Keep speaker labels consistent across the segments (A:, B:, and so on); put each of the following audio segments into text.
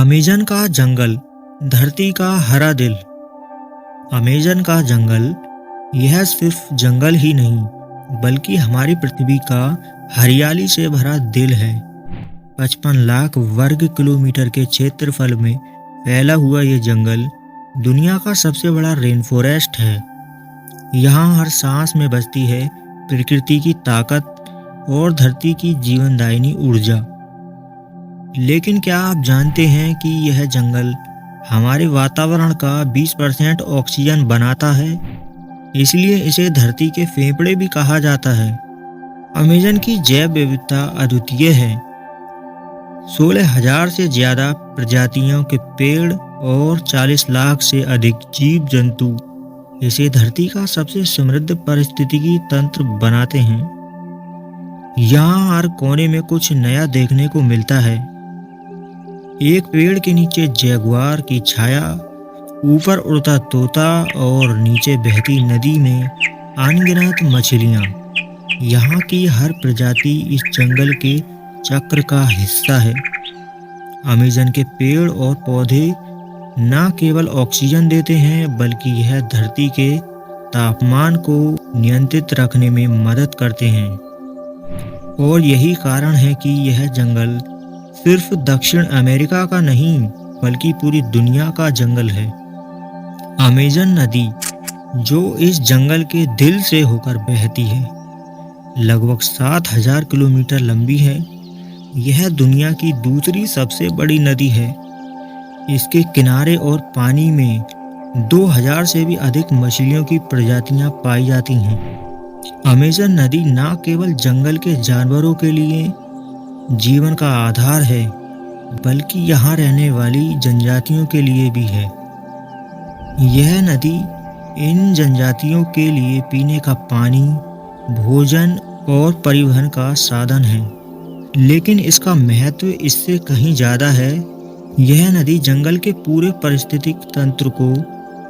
A: Amazon का जंगल, धरती का हरा दिल। अमेज़न का जंगल यह सिर्फ जंगल ही नहीं बल्कि हमारी पृथ्वी का हरियाली से भरा दिल है। 55 लाख वर्ग किलोमीटर के क्षेत्रफल में फैला हुआ ये जंगल दुनिया का सबसे बड़ा रेन फॉरेस्ट है। यहाँ हर सांस में बसती है प्रकृति की ताकत और धरती की जीवनदायिनी ऊर्जा। लेकिन क्या आप जानते हैं कि यह जंगल हमारे वातावरण का 20% ऑक्सीजन बनाता है, इसलिए इसे धरती के फेफड़े भी कहा जाता है। अमेज़न की जैव विविधता अद्वितीय है। 16,000 से ज्यादा प्रजातियों के पेड़ और 40 लाख से अधिक जीव जंतु इसे धरती का सबसे समृद्ध पारिस्थितिकी तंत्र बनाते हैं। यहाँ हर कोने में कुछ नया देखने को मिलता है। एक पेड़ के नीचे जगुआर की छाया, ऊपर उड़ता तोता और नीचे बहती नदी में अनगिनत मछलियाँ। यहाँ की हर प्रजाति इस जंगल के चक्र का हिस्सा है। अमेज़न के पेड़ और पौधे न केवल ऑक्सीजन देते हैं बल्कि यह धरती के तापमान को नियंत्रित रखने में मदद करते हैं। और यही कारण है कि यह जंगल सिर्फ दक्षिण अमेरिका का नहीं बल्कि पूरी दुनिया का जंगल है। अमेज़न नदी, जो इस जंगल के दिल से होकर बहती है, लगभग 7,000 किलोमीटर लंबी है। यह दुनिया की दूसरी सबसे बड़ी नदी है। इसके किनारे और पानी में 2,000 से भी अधिक मछलियों की प्रजातियां पाई जाती हैं। अमेज़न नदी न केवल जंगल के जानवरों के लिए जीवन का आधार है बल्कि यहाँ रहने वाली जनजातियों के लिए भी है। यह नदी इन जनजातियों के लिए पीने का पानी, भोजन और परिवहन का साधन है। लेकिन इसका महत्व इससे कहीं ज़्यादा है। यह नदी जंगल के पूरे पारिस्थितिक तंत्र को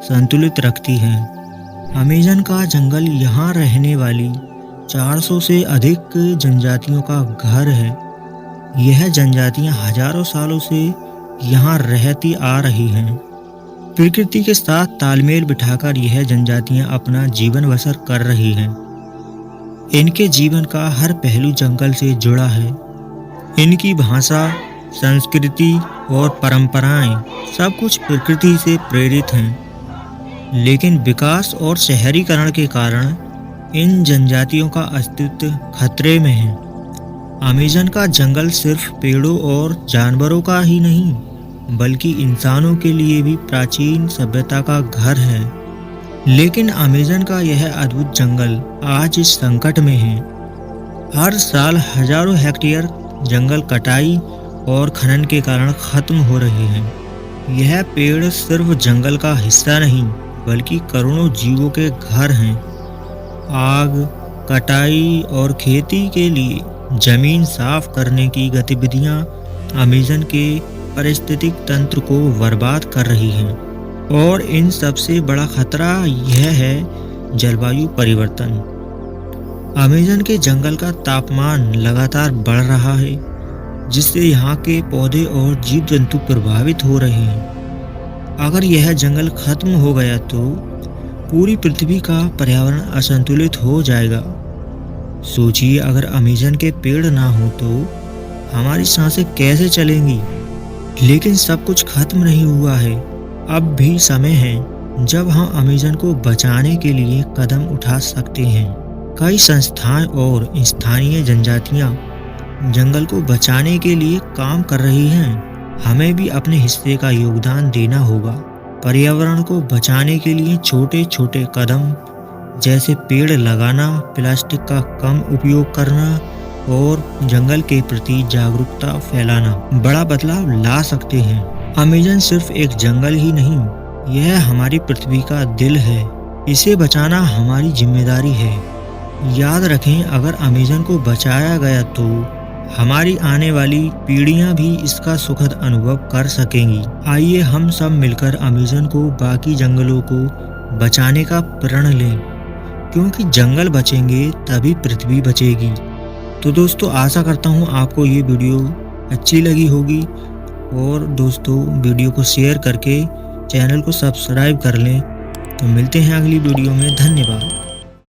A: संतुलित रखती है। अमेज़न का जंगल यहाँ रहने वाली 400 से अधिक जनजातियों का घर है। यह जनजातियां हजारों सालों से यहाँ रहती आ रही हैं। प्रकृति के साथ तालमेल बिठाकर यह जनजातियां अपना जीवन बसर कर रही हैं। इनके जीवन का हर पहलू जंगल से जुड़ा है। इनकी भाषा, संस्कृति और परंपराएं सब कुछ प्रकृति से प्रेरित हैं। लेकिन विकास और शहरीकरण के कारण इन जनजातियों का अस्तित्व खतरे में है। अमेज़न का जंगल सिर्फ पेड़ों और जानवरों का ही नहीं बल्कि इंसानों के लिए भी प्राचीन सभ्यता का घर है। लेकिन अमेज़न का यह अद्भुत जंगल आज इस संकट में है। हर साल हजारों हेक्टेयर जंगल कटाई और खनन के कारण खत्म हो रहे हैं। यह पेड़ सिर्फ जंगल का हिस्सा नहीं बल्कि करोड़ों जीवों के घर हैं। आग, कटाई और खेती के लिए जमीन साफ करने की गतिविधियां अमेज़न के पारिस्थितिक तंत्र को बर्बाद कर रही हैं। और इन सबसे बड़ा खतरा यह है जलवायु परिवर्तन। अमेज़न के जंगल का तापमान लगातार बढ़ रहा है, जिससे यहाँ के पौधे और जीव जंतु प्रभावित हो रहे हैं। अगर यह जंगल खत्म हो गया तो पूरी पृथ्वी का पर्यावरण असंतुलित हो जाएगा। सोचिए, अगर अमेज़न के पेड़ ना हो तो हमारी सांसें कैसे चलेंगी। लेकिन सब कुछ खत्म नहीं हुआ है। अब भी समय है जब हम अमेज़न को बचाने के लिए कदम उठा सकते हैं। कई संस्थाएं और स्थानीय जनजातियां जंगल को बचाने के लिए काम कर रही हैं। हमें भी अपने हिस्से का योगदान देना होगा। पर्यावरण को बचाने के लिए छोटे छोटे कदम जैसे पेड़ लगाना, प्लास्टिक का कम उपयोग करना और जंगल के प्रति जागरूकता फैलाना बड़ा बदलाव ला सकते हैं। अमेज़न सिर्फ एक जंगल ही नहीं, यह हमारी पृथ्वी का दिल है। इसे बचाना हमारी जिम्मेदारी है। याद रखें, अगर अमेज़न को बचाया गया तो हमारी आने वाली पीढ़ियां भी इसका सुखद अनुभव कर सकेंगी। आइए हम सब मिलकर अमेज़न को, बाकी जंगलों को बचाने का प्रण लें, क्योंकि जंगल बचेंगे तभी पृथ्वी बचेगी। तो दोस्तों, आशा करता हूँ आपको ये वीडियो अच्छी लगी होगी और दोस्तों वीडियो को शेयर करके चैनल को सब्सक्राइब कर लें। तो मिलते हैं अगली वीडियो में। धन्यवाद।